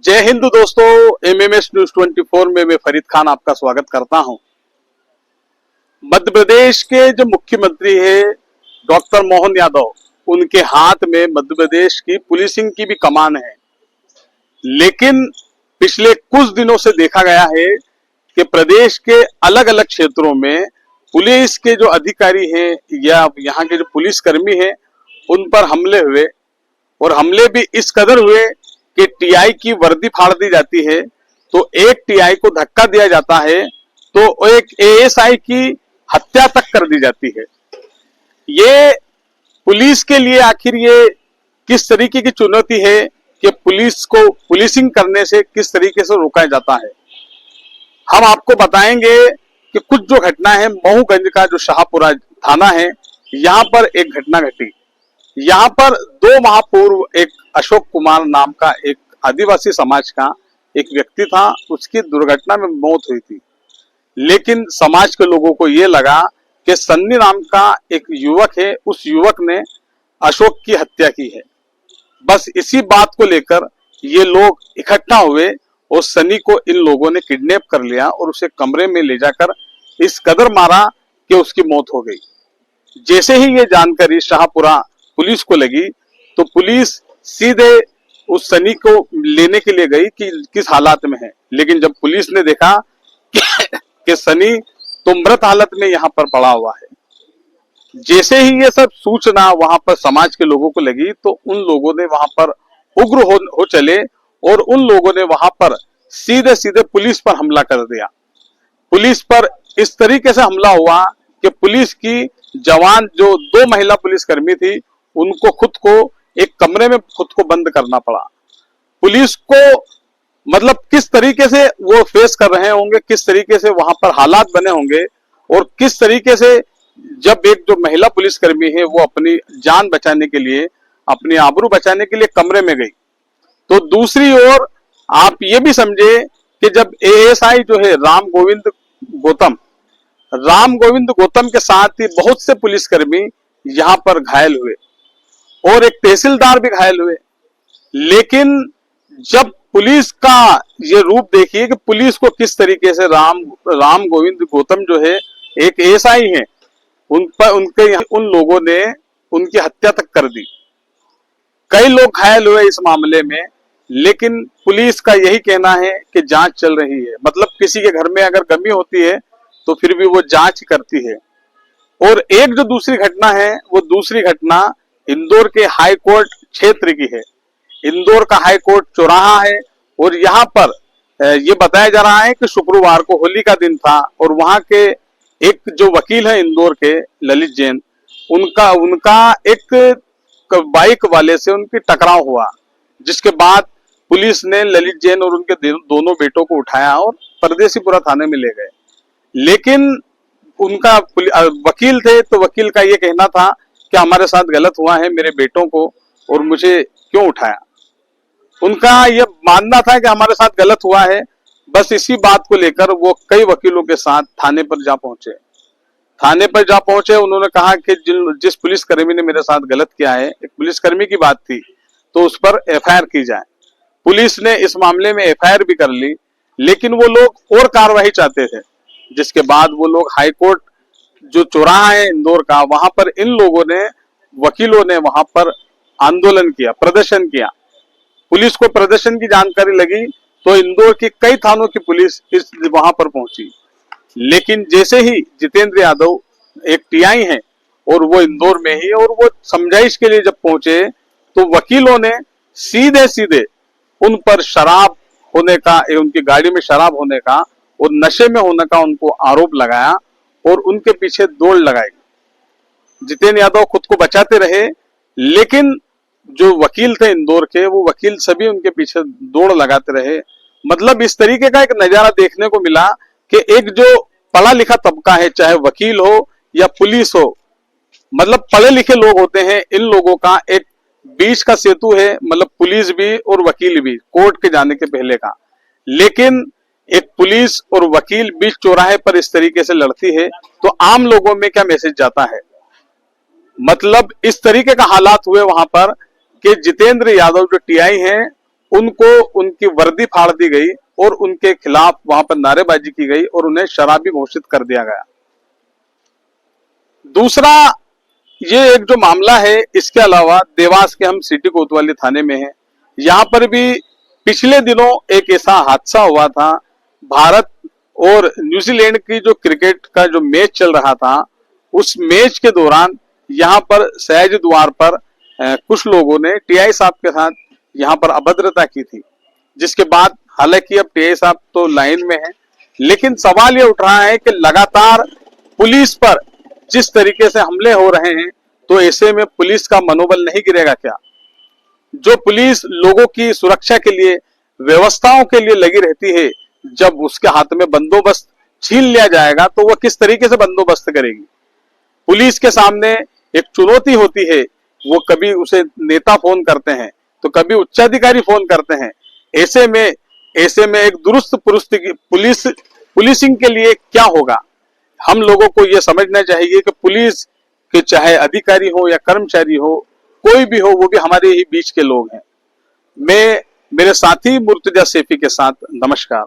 जय हिंद दोस्तों, MMS news 24 में मैं फरीद खान आपका स्वागत करता हूं। मध्य प्रदेश के जो मुख्यमंत्री है डॉक्टर मोहन यादव, उनके हाथ में मध्य प्रदेश की पुलिसिंग की भी कमान है। लेकिन पिछले कुछ दिनों से देखा गया है कि प्रदेश के अलग अलग क्षेत्रों में पुलिस के जो अधिकारी हैं या यहाँ के जो पुलिसकर्मी हैं उन पर हमले हुए, और हमले भी इस कदर हुए कि टीआई की वर्दी फाड़ दी जाती है, तो एक टीआई को धक्का दिया जाता है तो एक एएसआई की हत्या तक कर दी जाती है। ये पुलिस के लिए आखिर ये किस तरीके की चुनौती है कि पुलिस को पुलिसिंग करने से किस तरीके से रोका जाता है। हम आपको बताएंगे कि कुछ जो घटना है, महूगंज का जो शाहपुरा थाना है, यहाँ पर एक घटना घटी। यहाँ पर 2 माह पूर्व एक अशोक कुमार नाम का एक आदिवासी समाज का एक व्यक्ति था, उसकी दुर्घटना में मौत हुई थी। लेकिन समाज के लोगों को ये लगा कि सन्नी नाम का एक युवक है, उस युवक ने अशोक की हत्या की है। बस इसी बात को लेकर ये लोग इकट्ठा हुए और सनी को इन लोगों ने किडनैप कर लिया और उसे कमरे में ले जाकर इस कदर मारा कि उसकी मौत हो गई। जैसे ही ये जानकारी शाहपुरा पुलिस को लगी तो पुलिस सीधे उस सनी को लेने के लिए गई कि किस हालात में है। लेकिन जब पुलिस ने देखा कि सनी तो मृत हालत में यहाँ पर पड़ा हुआ है, जैसे ही ये सब सूचना वहां पर समाज के लोगों को लगी तो उन लोगों ने वहां पर उग्र हो चले और उन लोगों ने वहां पर सीधे सीधे पुलिस पर हमला कर दिया। पुलिस पर इस तरीके से हमला हुआ कि पुलिस की जवान जो 2 महिला पुलिसकर्मी थी, उनको खुद को एक कमरे में खुद को बंद करना पड़ा। पुलिस को मतलब किस तरीके से वो फेस कर रहे होंगे, किस तरीके से वहां पर हालात बने होंगे, और किस तरीके से जब एक जो महिला पुलिसकर्मी है वो अपनी जान बचाने के लिए, अपनी आबरू बचाने के लिए कमरे में गई, तो दूसरी ओर आप ये भी समझे कि जब एएसआई जो है राम गोविंद गौतम के साथ ही बहुत से पुलिसकर्मी यहां पर घायल हुए और एक तहसीलदार भी घायल हुए। लेकिन जब पुलिस का ये रूप देखिए कि पुलिस को किस तरीके से राम गोविंद गौतम जो है एक एएसआई हैं, उन लोगों ने उनकी हत्या तक कर दी। कई लोग घायल हुए इस मामले में, लेकिन पुलिस का यही कहना है कि जांच चल रही है। मतलब किसी के घर में अगर कमी होती है तो फिर भी वो जांच करती है। और एक जो दूसरी घटना है, वो दूसरी घटना इंदौर के हाई कोर्ट क्षेत्र की है। इंदौर का हाई कोर्ट चौराहा है और यहाँ पर ये बताया जा रहा है कि शुक्रवार को होली का दिन था और वहां के एक जो वकील है इंदौर के ललित जैन, उनका एक बाइक वाले से उनकी टकराव हुआ, जिसके बाद पुलिस ने ललित जैन और उनके दोनों बेटों को उठाया और परदेसीपुरा थाने में ले गए। लेकिन उनका वकील थे, तो वकील का ये कहना था कि हमारे साथ गलत हुआ है, मेरे बेटों को और मुझे क्यों उठाया। उनका यह मानना था कि हमारे साथ गलत हुआ है। बस इसी बात को लेकर वो कई वकीलों के साथ थाने पर जा पहुंचे। उन्होंने कहा कि जिस पुलिसकर्मी ने मेरे साथ गलत किया है, एक पुलिसकर्मी की बात थी, तो उस पर एफआईआर की जाए। पुलिस ने इस मामले में एफआईआर भी कर ली, लेकिन वो लोग और कार्रवाई चाहते थे। जिसके बाद वो लोग हाई कोर्ट जो चौराहा है इंदौर का, वहां पर इन लोगों ने, वकीलों ने वहां पर आंदोलन किया, प्रदर्शन किया। पुलिस को प्रदर्शन की जानकारी लगी तो इंदौर की कई थानों की पुलिस वहां पर पहुंची। लेकिन जैसे ही जितेंद्र यादव एक टीआई है और वो इंदौर में ही, और वो समझाइश के लिए जब पहुंचे तो वकीलों ने सीधे सीधे उन पर शराब होने का, उनकी गाड़ी में शराब होने का और नशे में होने का उनको आरोप लगाया और उनके पीछे दौड़ लगाई। जितेंद्र यादव खुद को बचाते रहे, लेकिन जो वकील थे इंदौर के, वो वकील सभी उनके पीछे दौड़ लगाते रहे। मतलब इस तरीके का एक नजारा देखने को मिला कि एक जो पढ़ा लिखा तबका है, चाहे वकील हो या पुलिस हो, मतलब पढ़े लिखे लोग होते हैं, इन लोगों का एक बीच का सेतु है, मतलब पुलिस भी और वकील भी, कोर्ट के जाने के पहले का। लेकिन एक पुलिस और वकील बीच चौराहे पर इस तरीके से लड़ती है तो आम लोगों में क्या मैसेज जाता है। मतलब इस तरीके का हालात हुए वहां पर कि जितेंद्र यादव जो टीआई हैं उनको उनकी वर्दी फाड़ दी गई और उनके खिलाफ वहां पर नारेबाजी की गई और उन्हें शराबी घोषित कर दिया गया। दूसरा, ये एक जो मामला है, इसके अलावा देवास के हम सिटी कोतवाली थाने में हैं। यहां पर भी पिछले दिनों एक ऐसा हादसा हुआ था। भारत और न्यूजीलैंड की जो क्रिकेट का जो मैच चल रहा था, उस मैच के दौरान यहां पर सहज द्वार पर कुछ लोगों ने टीआई साहब के साथ यहां पर अभद्रता की थी, जिसके बाद हालांकि अब टीआई साहब तो लाइन में है, लेकिन सवाल ये उठ रहा है कि लगातार पुलिस पर जिस तरीके से हमले हो रहे हैं, तो ऐसे में पुलिस का मनोबल नहीं गिरेगा क्या? जो पुलिस लोगों की सुरक्षा के लिए, व्यवस्थाओं के लिए लगी रहती है, जब उसके हाथ में बंदोबस्त छीन लिया जाएगा तो वह किस तरीके से बंदोबस्त करेगी? पुलिस के सामने एक चुनौती होती है, वो कभी उसे नेता फोन करते हैं तो कभी उच्चाधिकारी फोन करते हैं। ऐसे में एक दुरुस्त पुलिसिंग के लिए क्या होगा? हम लोगों को यह समझना चाहिए कि पुलिस के चाहे अधिकारी हो या कर्मचारी हो, कोई भी हो, वो भी हमारे ही बीच के लोग हैं। मैं मेरे साथी मुर्तजा सैफी के साथ, नमस्कार।